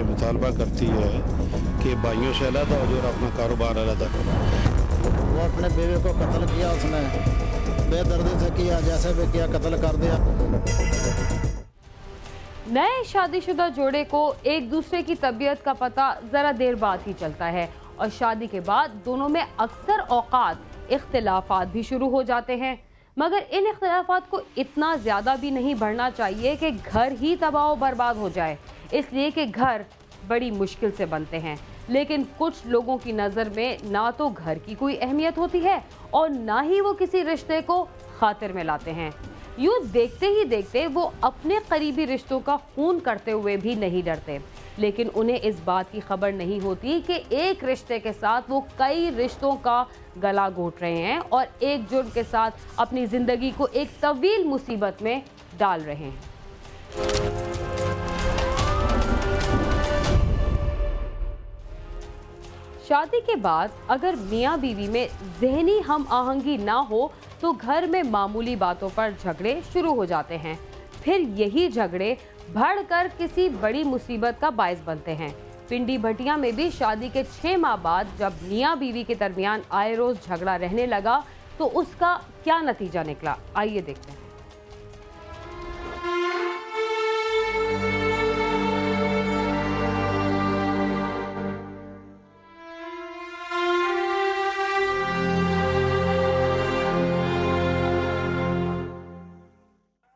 मुतालबा करती है कि भाइयों से अलहदा हो जाओ और अपना कारोबार अलहदा करो। वो अपने बीवी को कत्ल किया, उसने बेदर्दी से किया, जैसे भी किया कत्ल कर दिया। नए शादीशुदा जोड़े को एक दूसरे की तबीयत का पता जरा देर बाद ही चलता है और शादी के बाद दोनों में अक्सर औकात इख्तिलाफात भी शुरू हो जाते हैं, मगर इन इख्तिलाफात को इतना ज़्यादा भी नहीं बढ़ना चाहिए कि घर ही तबाह बर्बाद हो जाए, इसलिए कि घर बड़ी मुश्किल से बनते हैं। लेकिन कुछ लोगों की नज़र में ना तो घर की कोई अहमियत होती है और ना ही वो किसी रिश्ते को खातिर में लाते हैं। यूँ देखते ही देखते वो अपने करीबी रिश्तों का खून करते हुए भी नहीं डरते, लेकिन उन्हें इस बात की खबर नहीं होती कि एक रिश्ते के साथ वो कई रिश्तों का गला घोट रहे हैं और एक जुर्म के साथ अपनी ज़िंदगी को एक तवील मुसीबत में डाल रहे हैं। शादी के बाद अगर मियाँ बीवी में ज़हनी हम आहंगी ना हो तो घर में मामूली बातों पर झगड़े शुरू हो जाते हैं। फिर यही झगड़े बढ़कर किसी बड़ी मुसीबत का बायस बनते हैं। पिंडी भटिया में भी शादी के 6 माह बाद जब मियाँ बीवी के दरमियान आए रोज झगड़ा रहने लगा तो उसका क्या नतीजा निकला, आइए देखते हैं।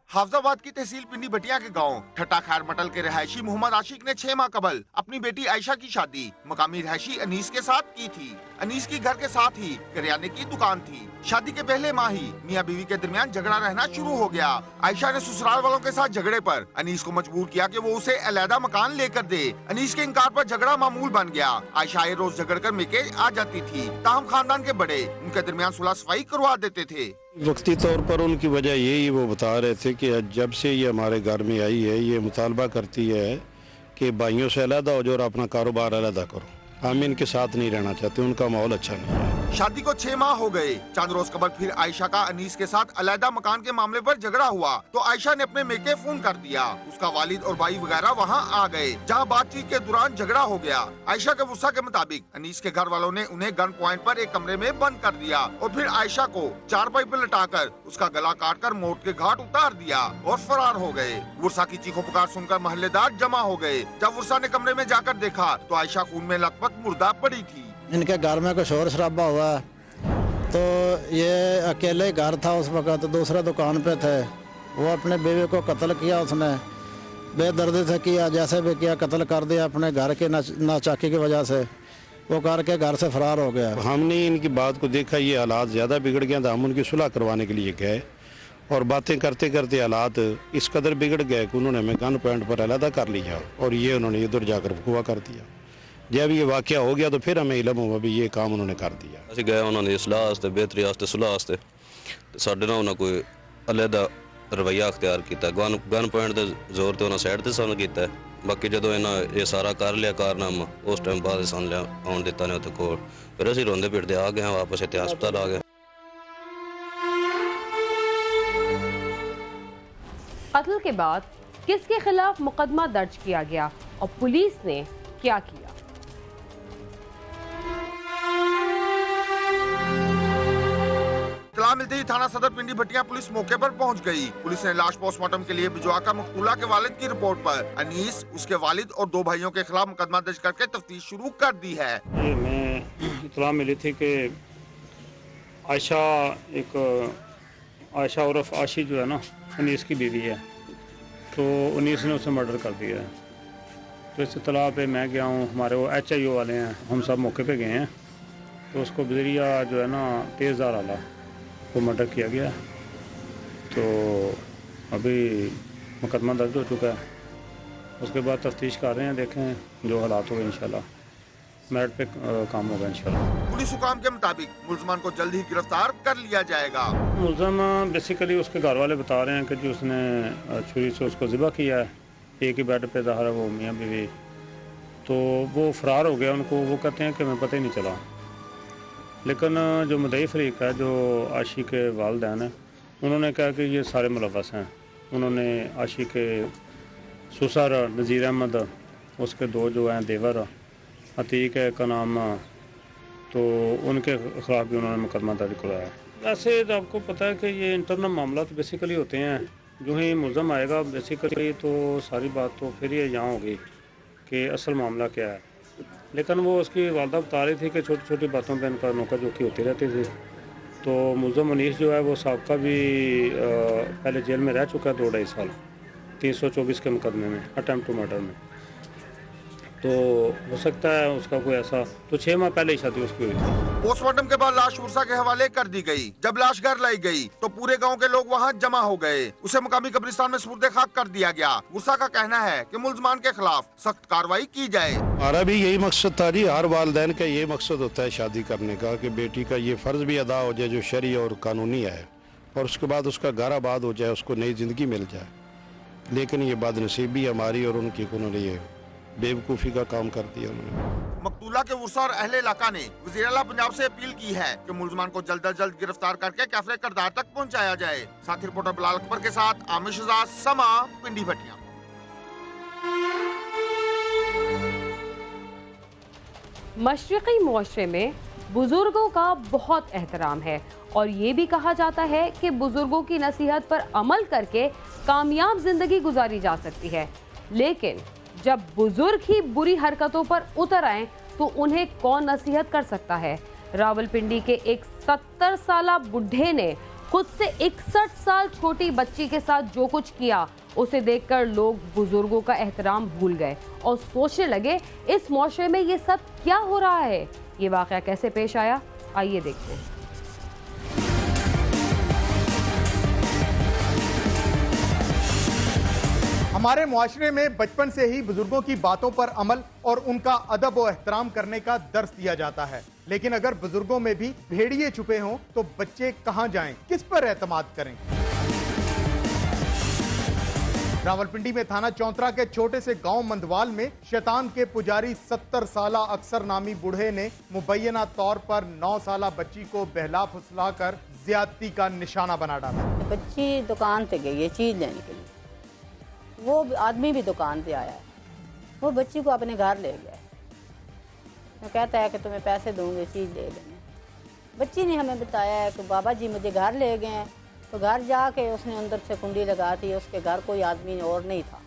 हाफजाबाद की तहसील पिंडी भटिया के गांव ठट्टा खैर मटल के रहायशी मोहम्मद आशिक ने 6 माह कबल अपनी बेटी आयशा की शादी मकामी रहायशी अनीस के साथ की थी। अनीस की घर के साथ ही करियाने की दुकान थी। शादी के पहले माह ही मियां बीवी के दरमियान झगड़ा रहना शुरू हो गया। आयशा ने ससुराल वालों के साथ झगड़े पर अनीस को मजबूर किया कि वो उसे अलहदा मकान लेकर दे। अनीस के इनकार पर झगड़ा मामूल बन गया। आयशा हर रोज झगड़ कर मेके आ जाती थी। ताहम खानदान के बड़े उनके दरमियान सुलह सफाई करवा देते थे। वक्ती तौर पर उनकी वजह यही वो बता रहे थे कि जब से ये हमारे घर में आई है ये मुतालबा करती है कि भाइयों से अलहदा हो जाओ और अपना कारोबार अलहदा करो। हम इनके साथ नहीं रहना चाहते, उनका माहौल अच्छा नहीं है। शादी को 6 माह हो गए। चंद रोज कबल फिर आयशा का अनीस के साथ अलहदा मकान के मामले पर झगड़ा हुआ तो आयशा ने अपने मेके फोन कर दिया। उसका वालिद और भाई वगैरह वहां आ गए, जहां बातचीत के दौरान झगड़ा हो गया। आयशा के गुस्सा के मुताबिक अनीस के घर वालों ने उन्हें गन पॉइंट पर एक कमरे में बंद कर दिया और फिर आयशा को चारपाई पर लटाकर उसका गला काट कर मौत के घाट उतार दिया और फरार हो गए। वर्षा की चीखों पुकार सुनकर मोहल्लेदार जमा हो गए। जब वर्षा ने कमरे में जाकर देखा तो आयशा खून में लथपथ मुर्दा पड़ी थी। इनके घर में कुछ शोर शराबा हुआ तो ये अकेले ही घर था उस वक़्त, दूसरे दुकान पे थे। वो अपने बीवी को कत्ल किया, उसने बेदर्दी से किया, जैसे भी किया कत्ल कर दिया अपने घर के नाचाकी की वजह से। वो करके घर से फरार हो गया। हमने इनकी बात को देखा, ये हालात ज़्यादा बिगड़ गए तो हम उनकी सुलह करवाने के लिए गए और बातें करते करते हालात इस कदर बिगड़ गए कि उन्होंने हमें गन पॉइंट पर अलहदा कर लिया और ये उन्होंने इधर जाकर हुआ कर दिया। जब ये वाक़या हो गया तो फिर हमें इल्म हुआ भी ये काम उन्होंने कर दिया। ਅਸੀਂ ਗਏ ਉਹਨਾਂ ਦੀ ਇਸਲਾਹ ਵਾਸਤੇ, ਬਿਹਤਰੀ ਵਾਸਤੇ, ਸੁਲਹ ਵਾਸਤੇ ਤੇ ਸਾਡੇ ਨਾਲ ਉਹਨਾਂ ਕੋਈ ਅਲੱਗਾ ਰਵੱਈਆ ਅਖਤਿਆਰ ਕੀਤਾ। ਗਨ ਪੁਆਇੰਟ ਦੇ ਜ਼ੋਰ ਤੇ ਉਹਨਾਂ ਸਾਈਡ ਤੇ ਸਾਨੂੰ ਕੀਤਾ। ਬਾਕੀ ਜਦੋਂ ਇਹਨਾਂ ਇਹ ਸਾਰਾ ਕਰ ਲਿਆ ਕਾਰਨਾਮਾ ਉਸ ਟਾਈਮ ਬਾਅਦ ਸਾਨੂੰ ਲਿਆ ਆਉਣ ਦਿੱਤਾ ਨੇ ਉੱਥੇ ਕੋਲ। ਫਿਰ ਅਸੀਂ ਰੋਂਦੇ ਪਿੱਟਦੇ ਆ ਗਏ, ਵਾਪਸ ਇੱਥੇ ਹਸਪਤਾਲ ਆ ਗਏ। कत्ल के बाद किसके खिलाफ मुकदमा दर्ज किया गया और पुलिस ने क्या किया? इत्तला मिलते ही थाना सदर पिंडी भटिया पुलिस मौके पर पहुंच गई। पुलिस ने लाश पोस्टमार्टम के लिए भिजवाकर मकतूला के वालिद की रिपोर्ट पर अनीस, उसके वालिद और 2 भाइयों के खिलाफ मुकदमा दर्ज करके तफ्तीश शुरू कर दी है। ये मैं इत्तला मिली थी कि आयशा उर्फ आशी जो है ना अनीस की बीवी है, तो अनीस ने उसे मर्डर कर दिया है। तो इस इत्तला पे मैं गया हूँ, हमारे वो HIO वाले हैं, हम सब मौके पे गए हैं। तो उसको बजरिया जो है ना तेज़दार आला वो मर्डर किया गया। तो अभी मुकदमा दर्ज हो चुका है। उसके बाद तफ्तीश कर रहे हैं, देखें जो हालात होंगे इंशाल्लाह मेरिट पे काम होगा इंशाल्लाह। पुलिस हुकाम के मुताबिक मुलजमान को जल्द ही गिरफ्तार कर लिया जाएगा। मुलजम बेसिकली उसके घर वाले बता रहे हैं कि जो उसने छुरी से उसको ज़िबा किया है, एक ही बेड पे ज़ाहिर है वो मियाँ बीवी, तो वो फरार हो गया। उनको वो कहते हैं कि हमें पता ही नहीं चला। लेकिन जो मुद्दई फरीक है, जो आशी के वालिदैन हैं, उन्होंने कहा कि ये सारे मुलव्वस हैं। उन्होंने आशी के ससुर नज़ीर अहमद उसके 2 जो हैं देवर, अतीक है का नाम, तो उनके ख़िलाफ़ भी उन्होंने मुकदमा दर्ज कराया। वैसे तो आपको पता है कि ये इंटरनल मामला तो बेसिकली होते हैं, जो ही मुलज़म आएगा बेसिकली तो सारी बात तो फिर ये यहाँ होगी कि असल मामला क्या है। लेकिन वो उसकी वालदा बता रही थी कि छोटी छोटी बातों पर इनका नोका जोकी होती रहती थी। तो मुलज़म अनीस जो है वो साबका भी पहले जेल में रह चुका है 2-2.5 साल 324 के मुकदमे में, अटेम्प्ट टू मर्डर में। तो हो सकता है उसका कोई ऐसा, तो 6 माह पहले ही शादी उसकी हुई थी। पोस्टमार्टम के बाद लाश उर्सा के हवाले कर दी गई। जब लाश घर लाई गई तो पूरे गांव के लोग वहां जमा हो गए। उसे मुकामी कब्रिस्तान में सुपुर्द खाक कर दिया गया। उर्सा का कहना है कि मुल्जमान के खिलाफ सख्त कार्रवाई की जाए। हमारा भी यही मकसद था जी, हर वालिदैन का ये मकसद होता है शादी करने का कि बेटी का ये फ़र्ज़ भी अदा हो जाए जो शरई और कानूनी है, और उसके बाद उसका घर आबाद हो जाए, उसको नई ज़िंदगी मिल जाए। लेकिन ये बदनसीबी हमारी और उनकी, उन्होंने ये बेवकूफ़ी का काम कर दिया उन्होंने। मकतूला के उर्सा और अहले इलाका ने वज़ीर आला पंजाब से अपील की है कि मुल्जमान को जल्द अज जल्द गिरफ्तार करके कैफरे करदार तक पहुंचाया जाए। साथी रिपोर्टर बिलाल अकबर के साथ आमिर शहजाद, समा, पिंडी भटिया। मशरिकी मुआशरे में बुजुर्गों का बहुत एहतराम है और ये भी कहा जाता है कि बुजुर्गों की नसीहत पर अमल करके कामयाब जिंदगी गुजारी जा सकती है। लेकिन जब बुजुर्ग ही बुरी हरकतों पर उतर आए तो उन्हें कौन नसीहत कर सकता है। रावलपिंडी के एक 70 साला बुढ़े ने खुद से 61 साल छोटी बच्ची के साथ जो कुछ किया उसे देखकर लोग बुजुर्गों का एहतराम भूल गए और सोचने लगे इस मुआशरे में ये सब क्या हो रहा है। ये वाकया कैसे पेश आया, आइए देखते हैं। हमारे मुआशरे में बचपन से ही बुजुर्गों की बातों पर अमल और उनका अदब और एहतराम करने का दर्स दिया जाता है। लेकिन अगर बुजुर्गों में भी भेड़िए छुपे हों तो बच्चे कहां जाएं, किस पर एतमाद करें। रावलपिंडी में थाना चौंतरा के छोटे से गांव मंदवाल में शैतान के पुजारी 70 साला अक्सर नामी बूढ़े ने मुबैना तौर पर 9 साला बच्ची को बहला फुसला कर ज्यादती का निशाना बना डाला। बच्ची दुकान पे गई है चीज लेने के लिए, वो आदमी भी दुकान पे आया है, वो बच्ची को अपने घर ले गया है। वो कहता है कि तुम्हें पैसे दूंगे चीज़ ले लेंगे। बच्ची ने हमें बताया है कि बाबा जी मुझे घर ले गए हैं। तो घर जाके उसने अंदर से कुंडी लगा दी, उसके घर कोई आदमी और नहीं था।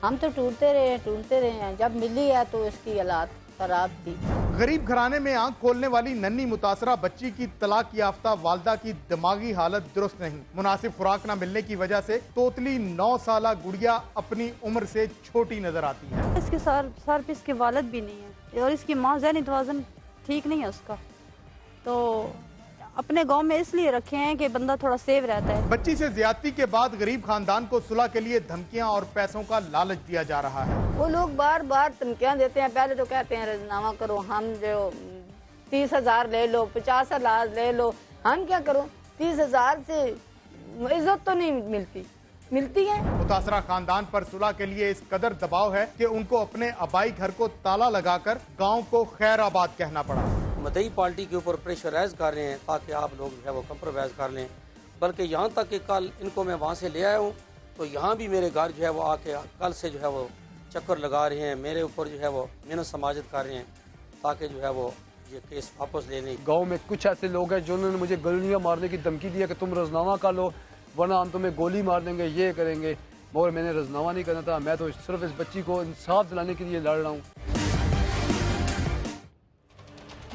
हम तो ढूंढते रहे हैं, जब मिली है तो इसकी हालात खराब थी। गरीब घराने में आंख खोलने वाली नन्ही मुतासरा बच्ची की तलाक याफ्ता वालदा की दिमागी हालत दुरुस्त नहीं। मुनासिब खुराक न मिलने की वजह से तोतली 9 साला गुड़िया अपनी उम्र से छोटी नजर आती है। इसके सर पे इसके वालिद भी नहीं है और इसकी माँ ज़हनी तवाज़ुन ठीक नहीं है उसका, तो अपने गांव में इसलिए रखे हैं कि बंदा थोड़ा सेव रहता है। बच्ची से ज्यादती के बाद गरीब खानदान को सुलह के लिए धमकियां और पैसों का लालच दिया जा रहा है। वो लोग बार बार धमकियां देते हैं। पहले तो कहते हैं राजीनामा करो, हम जो 30,000 ले लो, 50,000 ले लो। हम क्या करो, 30,000 से इज्जत तो नहीं मिलती है। मुतासरा खानदान पर सुलह के लिए इस कदर दबाव है कि उनको अपने आबाई घर को ताला लगाकर गाँव को खैराबाद कहना पड़ा। मदई पार्टी के ऊपर प्रेशराइज कर रहे हैं ताकि आप लोग जो है वो कंप्रोमाइज कर लें। बल्कि यहाँ तक कि कल इनको मैं वहाँ से ले आया हूँ तो यहाँ भी मेरे घर जो है वो आके कल से जो है वो चक्कर लगा रहे हैं, मेरे ऊपर जो है वो मेहनत समाजत कर रहे हैं ताकि जो है वो ये केस वापस ले लें। गाँव में कुछ ऐसे लोग हैं जिन्होंने मुझे गोलियाँ मारने की धमकी दी है कि तुम राजीनामा कर लो वरना हम तुम्हें गोली मार देंगे, ये करेंगे। मगर मैंने राजीनामा नहीं करना था, मैं तो सिर्फ इस बच्ची को इंसाफ दिलाने के लिए लड़ रहा हूँ।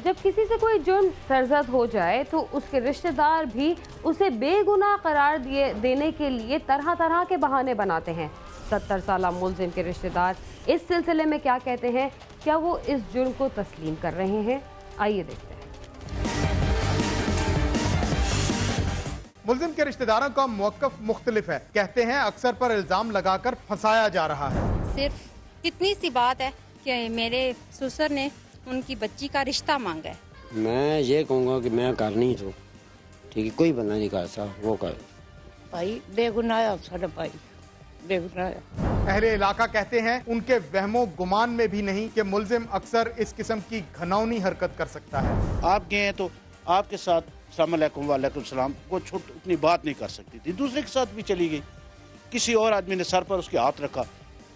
जब किसी से कोई जुर्म सरजद हो जाए तो उसके रिश्तेदार भी उसे बेगुनाह करार देने के लिए तरह तरह के बहाने बनाते हैं। 70 साला मुलजिम के रिश्तेदार इस सिलसिले में क्या कहते हैं, क्या वो इस जुर्म को तस्लीम कर रहे हैं, आइए देखते हैं। मुलजिम के रिश्तेदारों का मौक़िफ़ मुख्तलिफ है। कहते हैं अक्सर पर इल्जाम लगाकर फंसाया जा रहा है। सिर्फ इतनी सी बात है कि मेरे ससुर ने उनकी बच्ची का रिश्ता मांगा है। मैं ये कहूँगा कि मैं कर नहीं तो ठीक है, कोई बंदा नहीं कर सकता, वो कर भाई बेगुनाह साढ़े भाई बेगुनाह। अहले इलाका कहते हैं उनके वहमो गुमान में भी नहीं कि मुलजिम अक्सर इस किस्म की घनौनी हरकत कर सकता है। आप गए हैं तो आपके साथ अस्सलाम वालेकुम वालेकुम सलाम वो छोट उतनी बात नहीं कर सकती थी, दूसरे के साथ भी चली गई। किसी और आदमी ने सर पर उसके हाथ रखा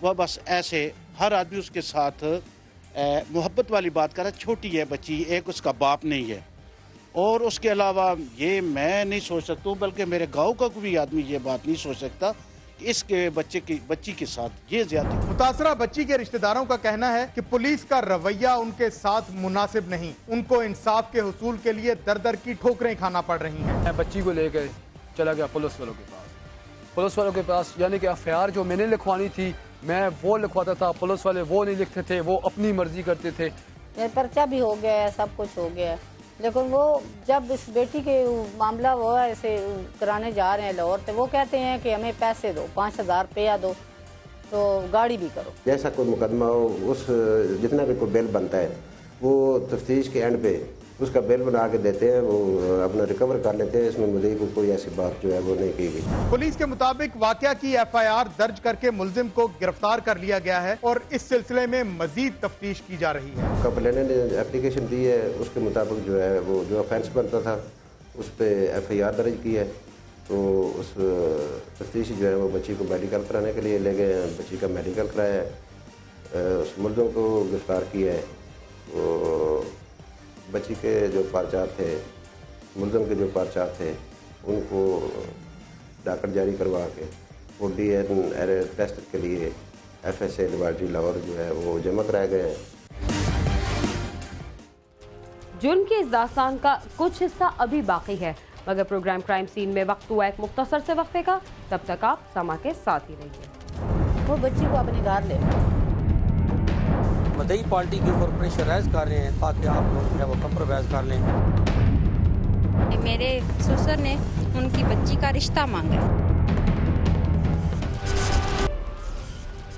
वह बस ऐसे हर आदमी उसके साथ मोहब्बत वाली बात कर रहा है। छोटी है बच्ची, एक उसका बाप नहीं है। और उसके अलावा ये मैं नहीं सोच सकता हूँ, बल्कि मेरे गांव का कोई भी आदमी ये बात नहीं सोच सकता कि इसके बच्ची के साथ ये ज्यादा। मुतासरा बच्ची के रिश्तेदारों का कहना है कि पुलिस का रवैया उनके साथ मुनासिब नहीं। उनको इंसाफ के हुसूल के लिए दर दर की ठोकरें खाना पड़ रही हैं। मैं बच्ची को लेकर चला गया पुलिस वालों के पास। पुलिस वालों के पास यानी कि एफआईआर जो मैंने लिखवानी थी मैं वो लिखवाता था, पुलिस वाले वो नहीं लिखते थे, वो अपनी मर्जी करते थे। ये पर्चा भी हो गया है, सब कुछ हो गया है, लेकिन वो जब इस बेटी के मामला वो ऐसे कराने जा रहे हैं लाहौर, तो वो कहते हैं कि हमें पैसे दो, 5000 रुपया दो तो गाड़ी भी करो। जैसा कोई मुकदमा हो, उस जितना भी कोई बिल बनता है वो तफ्तीश के एंड पे उसका बिल बना के देते हैं, वो अपना रिकवर कर लेते हैं। इसमें मुझे कोई ऐसी बात जो है वो नहीं की गई। पुलिस के मुताबिक वाकया की एफआईआर दर्ज करके मुलजिम को गिरफ्तार कर लिया गया है और इस सिलसिले में मजीद तफ्तीश की जा रही है। कंप्लेनेंट ने एप्लीकेशन दी है, उसके मुताबिक जो है वो जो ऑफेंस बनता था उस पर एफआईआर दर्ज की है। तो उस तफ्तीश जो है वो बच्ची को मेडिकल कराने के लिए ले गए हैं, बच्ची का मेडिकल कराया है, उस मुलजिम को गिरफ्तार किया है। तो बच्ची के जो पर्चा थे, मुलजिम के जो पर्चा थे, उनको डाकट जारी करवा के वो डीएनए टेस्ट के लिए FSA लेबॉर्ट्री लाहौर जो है वो जमा कराए गए हैं। जुर्म की इस दास्तान का कुछ हिस्सा अभी बाकी है, मगर प्रोग्राम क्राइम सीन में वक्त हुआ एक मुख्तसर से वक्फे का। तब तक आप समा के साथ ही रहिए। वो बच्ची को अपने घर ले मदई पार्टी के ऊपर प्रेशराइज कर रहे हैं ताकि आप लोग जो है वो कंप्रोमाइज कर लें। मेरे ससुर ने उनकी बच्ची का रिश्ता मांगा।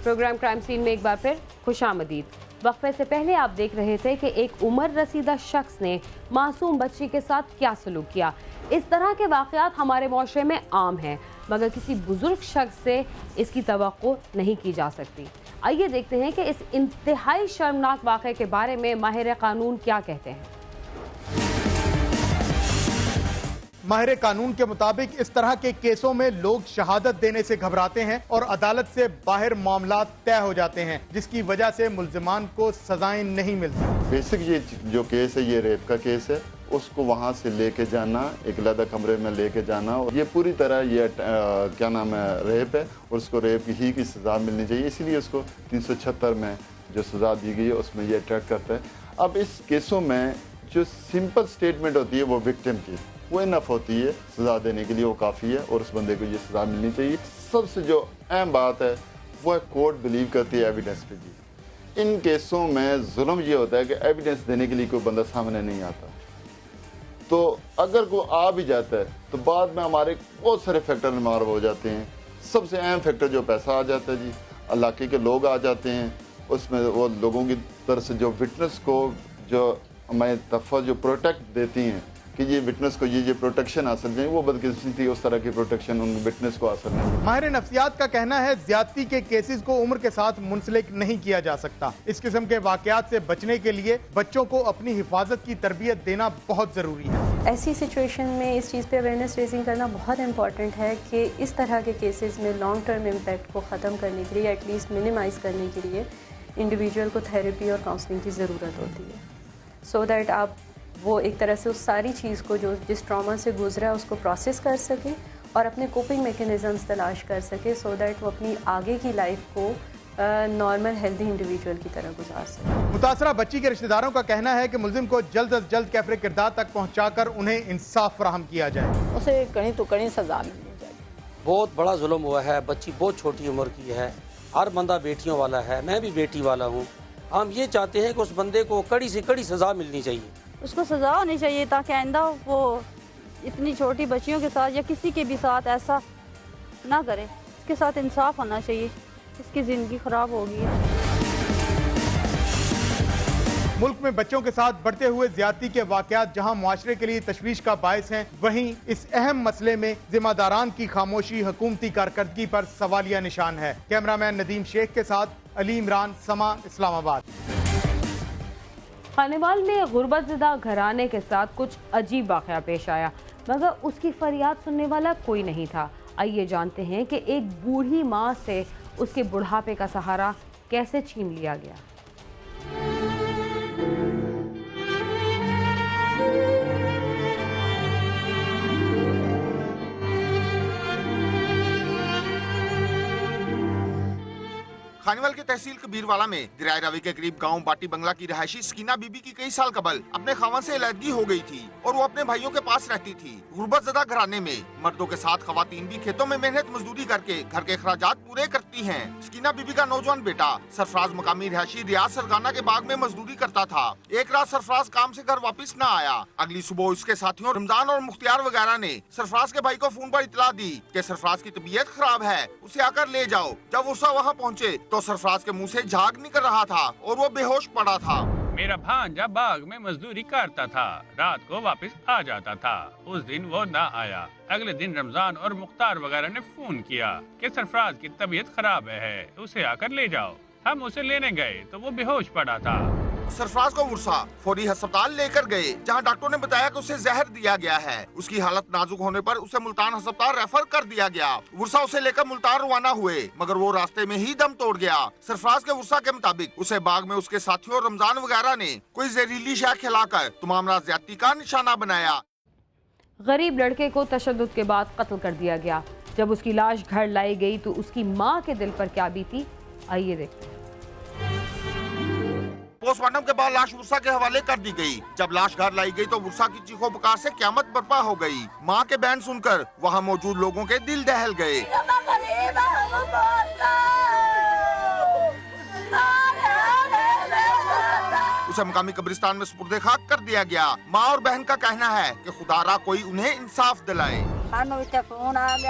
प्रोग्राम क्राइम सीन में एक बार फिर खुशामदीद। वक्फे से पहले आप देख रहे थे कि एक उम्र रसीदा शख्स ने मासूम बच्ची के साथ क्या सलूक किया। इस तरह के वाक़यात हमारे माशरे में आम हैं, मगर किसी बुजुर्ग शख्स से इसकी तवक्को नहीं की जा सकती। आइए देखते हैं कि इस इंतहाई शर्मनाक वाक़े के बारे में माहिर कानून क्या कहते हैं। माहिर कानून के मुताबिक इस तरह के केसों में लोग शहादत देने से घबराते हैं और अदालत से बाहर मामला तय हो जाते हैं, जिसकी वजह से मुल्जिमान को सजाएं नहीं मिलती। बेसिक ये जो केस है ये रेप का केस है। उसको वहाँ से लेके जाना, एक अलग कमरे में लेके जाना, और ये पूरी तरह ये क्या नाम है रेप है और उसको रेप ही की सज़ा मिलनी चाहिए। इसीलिए उसको 376 में जो सज़ा दी गई है उसमें ये अट्रैक्ट करता है। अब इस केसों में जो सिंपल स्टेटमेंट होती है वो विक्टिम की, वो इनफ होती है सज़ा देने के लिए, वो काफ़ी है और उस बंदे को ये सज़ा मिलनी चाहिए। सबसे जो अहम बात है वो है कोर्ट बिलीव करती है एविडेंस पे जी। इन केसों में जुल्म ये होता है कि एविडेंस देने के लिए कोई बंदा सामने नहीं आता, तो अगर कोई आ भी जाता है तो बाद में हमारे बहुत सारे फैक्टर इन्वॉल्व हो जाते हैं। सबसे अहम फैक्टर जो पैसा आ जाता है जी, इलाके के लोग आ जाते हैं, उसमें वो लोगों की तरफ से जो विटनेस को जो हमारे तफा जो प्रोटेक्ट देती हैं कि ये विटनेस को ये प्रोटेक्शन हासिल नहीं, वो बदकिस्मती उस तरह की प्रोटेक्शन उन विटनेस को हासिल नहीं। माहिर नफ्सियात का कहना है ज्यादती के केसेस को उम्र के साथ मुंसलिक नहीं किया जा सकता। इस किस्म के वाकयात से बचने के लिए बच्चों को अपनी हिफाजत की तरबियत देना बहुत जरूरी है। ऐसी सिचुएशन में इस चीज़ पे अवेयरनेस रेजिंग करना बहुत इंपॉर्टेंट है कि इस तरह के केसेस में लॉन्ग टर्म इम्पैक्ट को ख़त्म करने के लिए, एटलीस्ट मिनिमाइज़ करने के लिए इंडिविजुअल को थेरेपी और काउंसलिंग की ज़रूरत होती है, सो दैट आप वो एक तरह से उस सारी चीज़ को जो जिस ट्रॉमा से गुजरा है उसको प्रोसेस कर सके और अपने कोपिंग मैकेनिज़म्स तलाश कर सके, सो दैट वो अपनी आगे की लाइफ को नॉर्मल हेल्दी इंडिविजुअल की तरह गुजार सके। मुतासरा बच्ची के रिश्तेदारों का कहना है कि मुल्जिम को जल्द अज जल्द कैफरे किरदार तक पहुँचाकर उन्हें इंसाफ फराहम किया जाए। उसे कहीं तो कहीं सजा मिलनी चाहिए। बहुत बड़ा जुल्म हुआ है, बच्ची बहुत छोटी उम्र की है, हर बंदा बेटियों वाला है, मैं भी बेटी वाला हूँ। हम ये चाहते हैं कि उस बंदे को कड़ी से कड़ी सज़ा मिलनी चाहिए, उसको सज़ा होनी चाहिए ताकि आइंदा वो इतनी छोटी बच्चियों के साथ या किसी के भी साथ ऐसा ना करे। इसके साथ इंसाफ होना चाहिए, इसकी ज़िंदगी ख़राब होगी। मुल्क में बच्चों के साथ बढ़ते हुए ज्यादती के वाकयात जहां मुआशरे के लिए तशवीश का बायस हैं, वहीं इस अहम मसले में जिम्मेदारान की खामोशी हुकूमती कारकर्दगी पर सवालिया निशान है। कैमरामैन नदीम शेख के साथ अली इमरान, समा, इस्लामाबाद। खानेवाल में गुर्बतज़दा घराने के साथ कुछ अजीब वाक़या पेश आया, मगर उसकी फरियाद सुनने वाला कोई नहीं था। आइए जानते हैं कि एक बूढ़ी माँ से उसके बुढ़ापे का सहारा कैसे छीन लिया गया। खानीवाल की तहसील कबीरवाला में दिराए रवि के करीब गांव बाटी बंगला की रहायशी स्कीना बीबी की कई साल कबल अपने खावन से अलहदगी हो गई थी और वो अपने भाइयों के पास रहती थी। गुर्बतज़दा घराने में मर्दों के साथ खवातीन भी खेतों में मेहनत मजदूरी करके घर के अखराजात पूरे करती हैं। स्कीना बीबी का नौजवान बेटा सरफराज मकामी रहायशी रियाज सरगाना के बाग में मजदूरी करता था। एक रात सरफराज काम से घर वापस न आया। अगली सुबह उसके साथियों रमजान और मुख्तियार वगैरह ने सरफराज के भाई को फोन पर इतला दी कि सरफराज की तबीयत खराब है, उसे आकर ले जाओ। जब वो वहाँ पहुँचे तो सरफराज के मुंह से झाग निकल रहा था और वो बेहोश पड़ा था। मेरा भांजा बाग में मजदूरी करता था, रात को वापस आ जाता था। उस दिन वो ना आया। अगले दिन रमजान और मुख्तार वगैरह ने फोन किया कि सरफराज की तबीयत खराब है, उसे आकर ले जाओ। हम उसे लेने गए तो वो बेहोश पड़ा था। सरफराज को वुरसा फौरी अस्पताल लेकर गए, जहां डॉक्टरों ने बताया कि उसे जहर दिया गया है। उसकी हालत नाजुक होने पर उसे मुल्तान अस्पताल रेफर कर दिया गया। वुरसा उसे लेकर मुल्तान रवाना हुए, मगर वो रास्ते में ही दम तोड़ गया। सरफराज के वुरसा के मुताबिक उसे बाग में उसके साथियों रमजान वगैरह ने कोई जहरीली शय खिलाकर तमाम ज्यादती का निशाना बनाया। गरीब लड़के को तशद्दुद के बाद कत्ल कर दिया गया। जब उसकी लाश घर लाई गई तो उसकी माँ के दिल पर क्या बीती, आइए देखते हैं। पोस्टमार्टम के बाद लाश वुरसा के हवाले कर दी गई। जब लाश घर लाई गई तो वुरसा की चीखों पुकार से क़यामत बर्पा हो गई। मां के बयान सुनकर वहां मौजूद लोगों के दिल दहल गए। उसे मकामी कब्रिस्तान में सुपुर्दे खाक कर दिया गया। मां और बहन का कहना है कि खुदारा कोई उन्हें इंसाफ दिलाए।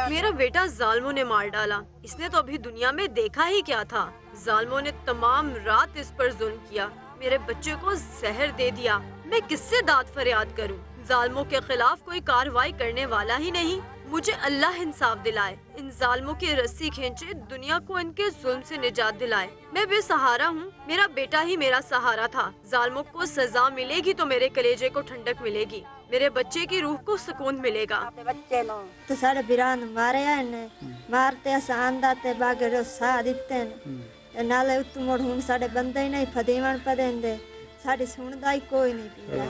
मेरा बेटा जालिमों ने मार डाला। इसने तो अभी दुनिया में देखा ही क्या था। जालिमों ने तमाम रात इस पर जुल्म किया, मेरे बच्चे को जहर दे दिया। मैं किससे दाद फरियाद करूं? जालिमों के खिलाफ कोई कार्रवाई करने वाला ही नहीं। मुझे अल्लाह इंसाफ दिलाए, इन जालिमों की रस्सी खींचे, दुनिया को इनके जुल्म से निजात दिलाए। मैं बेसहारा हूँ, मेरा बेटा ही मेरा सहारा था। जालिमों को सजा मिलेगी तो मेरे कलेजे को ठंडक मिलेगी, मेरे बच्चे की रूह को सुकून मिलेगा। तो साढ़े बिरान मारे मारते आंदा ते बागे साह दिते नाले उत्तू मोड़ हुन साढ़े बंदे ही नहीं फदीवन पदेंदे, साड़ी सुनदा ही कोई नहीं पिया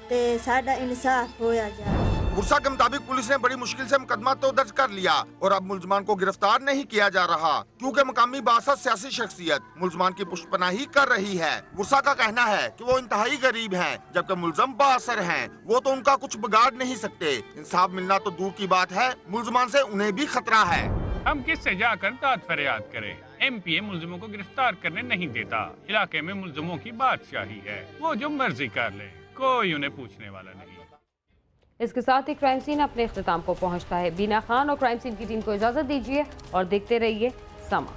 ते साड़ा इंसाफ होया जाए। वुरसा के मुताबिक पुलिस ने बड़ी मुश्किल से मुकदमा तो दर्ज कर लिया और अब मुलजमान को गिरफ्तार नहीं किया जा रहा, क्योंकि मकामी बासत सियासी शख्सियत मुलजमान की पुष्टपनाही कर रही है। वुरसा का कहना है कि वो इंतहाई गरीब हैं, जबकि मुलजम बाअसर हैं। वो तो उनका कुछ बिगाड़ नहीं सकते। इंसाफ मिलना तो दूर की बात है, मुलजमान से उन्हें भी खतरा है। हम किससे जाकर दाद फरियाद करें? MPA मुलजिमों को गिरफ्तार करने नहीं देता। इलाके में मुलजिमों की बादशाही है, वो जो मर्जी कर ले, कोई उन्हें पूछने वाला नहीं। इसके साथ ही क्राइम सीन अपने इख्तिताम को पहुंचता है। बीना खान और क्राइम सीन की टीम को इजाजत दीजिए और देखते रहिए समा।